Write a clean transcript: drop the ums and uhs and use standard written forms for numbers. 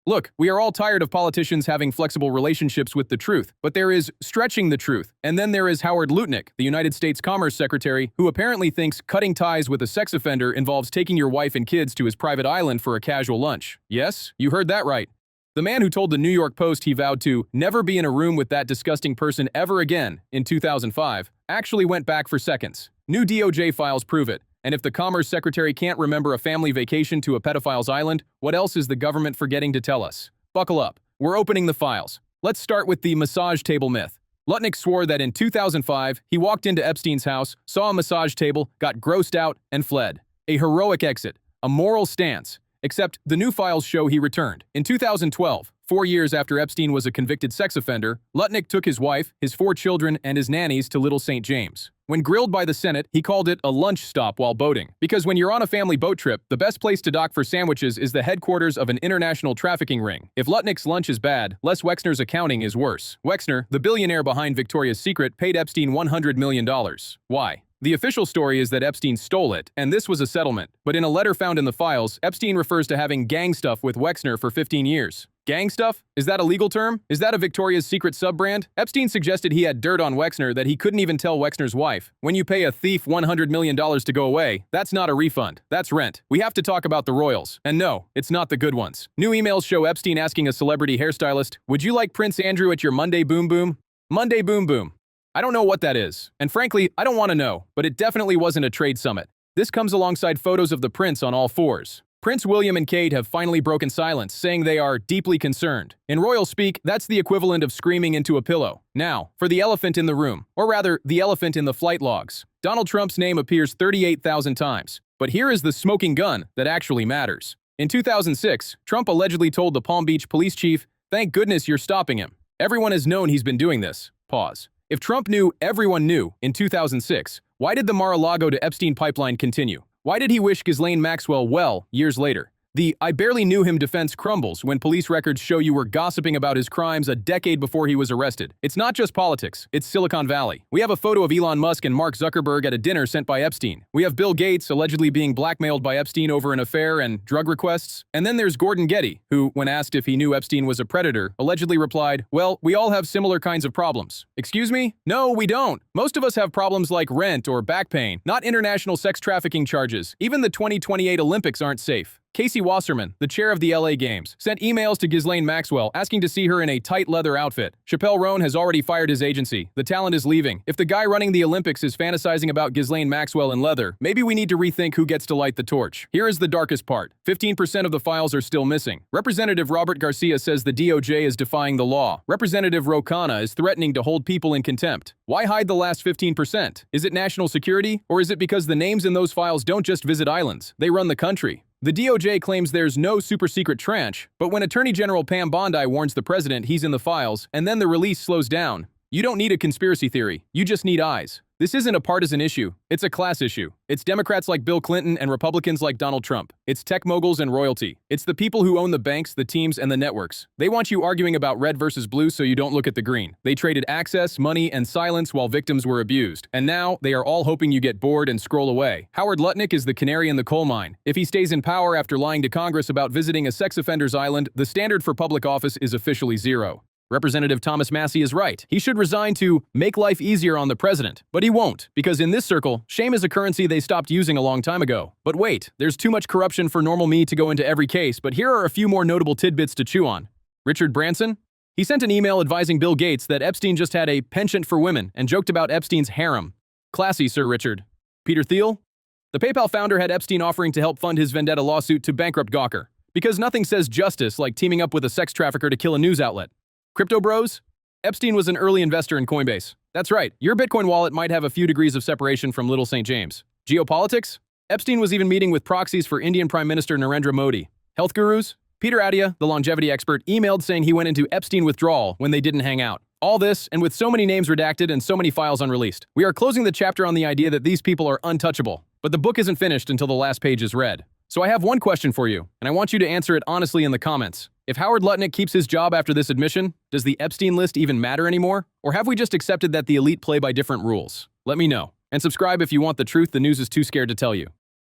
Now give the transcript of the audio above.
Look, we are all tired of politicians having flexible relationships with the truth, but there is stretching the truth. And then there is Howard Lutnick, the United States Commerce Secretary, who apparently thinks cutting ties with a sex offender involves taking your wife and kids to his private island for a casual lunch. Yes, you heard that right. The man who told the New York Post he vowed to never be in a room with that disgusting person ever again in 2005 actually went back for seconds. New DOJ files prove it. And if the Commerce Secretary can't remember a family vacation to a pedophile's island, what else is the government forgetting to tell us? Buckle up. We're opening the files. Let's start with the massage table myth. Lutnick swore that in 2005, he walked into Epstein's house, saw a massage table, got grossed out, and fled. A heroic exit. A moral stance. Except the new files show he returned. In 2012, 4 years after Epstein was a convicted sex offender, Lutnick took his wife, his 4 children, and his nannies to Little St. James. When grilled by the Senate, he called it a lunch stop while boating. Because when you're on a family boat trip, the best place to dock for sandwiches is the headquarters of an international trafficking ring. If Lutnick's lunch is bad, Les Wexner's accounting is worse. Wexner, the billionaire behind Victoria's Secret, paid Epstein $100 million. Why? The official story is that Epstein stole it, and this was a settlement. But in a letter found in the files, Epstein refers to having gang stuff with Wexner for 15 years. Gang stuff? Is that a legal term? Is that a Victoria's Secret sub-brand? Epstein suggested he had dirt on Wexner that he couldn't even tell Wexner's wife. When you pay a thief $100 million to go away, that's not a refund. That's rent. We have to talk about the royals. And no, it's not the good ones. New emails show Epstein asking a celebrity hairstylist, "Would you like Prince Andrew at your Monday Boom Boom?" Monday Boom Boom. I don't know what that is. And frankly, I don't want to know. But it definitely wasn't a trade summit. This comes alongside photos of the prince on all fours. Prince William and Kate have finally broken silence, saying they are deeply concerned. In royal speak, that's the equivalent of screaming into a pillow. Now, for the elephant in the room, or rather, the elephant in the flight logs. Donald Trump's name appears 38,000 times. But here is the smoking gun that actually matters. In 2006, Trump allegedly told the Palm Beach police chief, "Thank goodness you're stopping him. Everyone has known he's been doing this." Pause. If Trump knew everyone knew in 2006, why did the Mar-a-Lago to Epstein pipeline continue? Why did he wish Ghislaine Maxwell well years later? The "I barely knew him" defense crumbles when police records show you were gossiping about his crimes a decade before he was arrested. It's not just politics, it's Silicon Valley. We have a photo of Elon Musk and Mark Zuckerberg at a dinner sent by Epstein. We have Bill Gates allegedly being blackmailed by Epstein over an affair and drug requests. And then there's Gordon Getty, who, when asked if he knew Epstein was a predator, allegedly replied, "Well, we all have similar kinds of problems." Excuse me? No, we don't. Most of us have problems like rent or back pain, not international sex trafficking charges. Even the 2028 Olympics aren't safe. Casey Wasserman, the chair of the LA Games, sent emails to Ghislaine Maxwell asking to see her in a tight leather outfit. Chappelle Roan has already fired his agency. The talent is leaving. If the guy running the Olympics is fantasizing about Ghislaine Maxwell in leather, maybe we need to rethink who gets to light the torch. Here is the darkest part. 15% of the files are still missing. Representative Robert Garcia says the DOJ is defying the law. Representative Ro Khanna is threatening to hold people in contempt. Why hide the last 15%? Is it national security? Or is it because the names in those files don't just visit islands? They run the country. The DOJ claims there's no super-secret tranche, but when Attorney General Pam Bondi warns the president he's in the files, and then the release slows down, you don't need a conspiracy theory, you just need eyes. This isn't a partisan issue, it's a class issue. It's Democrats like Bill Clinton and Republicans like Donald Trump. It's tech moguls and royalty. It's the people who own the banks, the teams, and the networks. They want you arguing about red versus blue so you don't look at the green. They traded access, money, and silence while victims were abused. And now, they are all hoping you get bored and scroll away. Howard Lutnick is the canary in the coal mine. If he stays in power after lying to Congress about visiting a sex offender's island, the standard for public office is officially zero. Representative Thomas Massie is right. He should resign to make life easier on the president. But he won't, because in this circle, shame is a currency they stopped using a long time ago. But wait, there's too much corruption for normal me to go into every case, but here are a few more notable tidbits to chew on. Richard Branson? He sent an email advising Bill Gates that Epstein just had a penchant for women and joked about Epstein's harem. Classy, Sir Richard. Peter Thiel? The PayPal founder had Epstein offering to help fund his vendetta lawsuit to bankrupt Gawker. Because nothing says justice like teaming up with a sex trafficker to kill a news outlet. Crypto bros? Epstein was an early investor in Coinbase. That's right, your Bitcoin wallet might have a few degrees of separation from Little St. James. Geopolitics? Epstein was even meeting with proxies for Indian Prime Minister Narendra Modi. Health gurus? Peter Attia, the longevity expert, emailed saying he went into Epstein withdrawal when they didn't hang out. All this, and with so many names redacted and so many files unreleased. We are closing the chapter on the idea that these people are untouchable. But the book isn't finished until the last page is read. So I have one question for you, and I want you to answer it honestly in the comments. If Howard Lutnick keeps his job after this admission, does the Epstein list even matter anymore? Or have we just accepted that the elite play by different rules? Let me know. And subscribe if you want the truth the news is too scared to tell you.